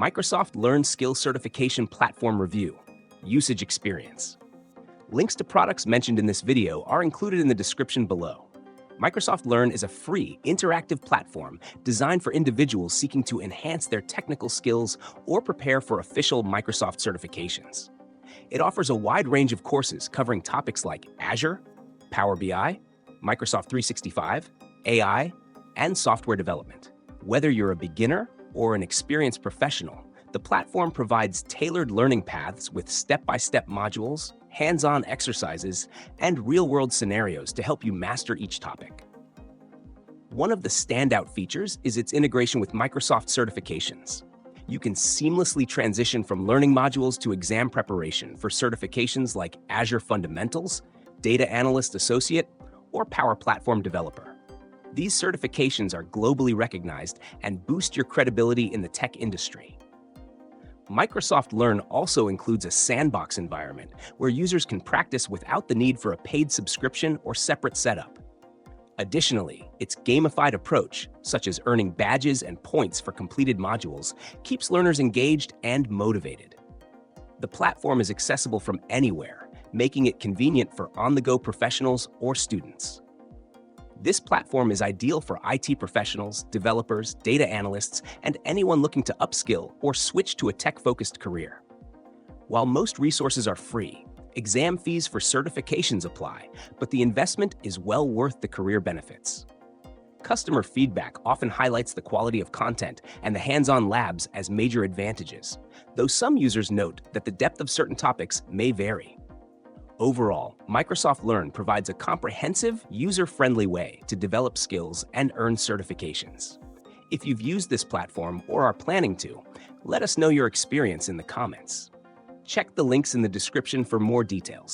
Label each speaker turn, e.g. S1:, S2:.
S1: Microsoft Learn Skill Certification Platform Review, Usage Experience. Links to products mentioned in this video are included in the description below. Microsoft Learn is a free, interactive platform designed for individuals seeking to enhance their technical skills or prepare for official Microsoft certifications. It offers a wide range of courses covering topics like Azure, Power BI, Microsoft 365, AI, and software development. Whether you're a beginner or an experienced professional, the platform provides tailored learning paths with step-by-step modules, hands-on exercises, and real-world scenarios to help you master each topic. One of the standout features is its integration with Microsoft certifications. You can seamlessly transition from learning modules to exam preparation for certifications like Azure Fundamentals, Data Analyst Associate, or Power Platform Developer. These certifications are globally recognized and boost your credibility in the tech industry. Microsoft Learn also includes a sandbox environment where users can practice without the need for a paid subscription or separate setup. Additionally, its gamified approach, such as earning badges and points for completed modules, keeps learners engaged and motivated. The platform is accessible from anywhere, making it convenient for on-the-go professionals or students. This platform is ideal for IT professionals, developers, data analysts, and anyone looking to upskill or switch to a tech-focused career. While most resources are free, exam fees for certifications apply, but the investment is well worth the career benefits. Customer feedback often highlights the quality of content and the hands-on labs as major advantages, though some users note that the depth of certain topics may vary. Overall, Microsoft Learn provides a comprehensive, user-friendly way to develop skills and earn certifications. If you've used this platform or are planning to, let us know your experience in the comments. Check the links in the description for more details.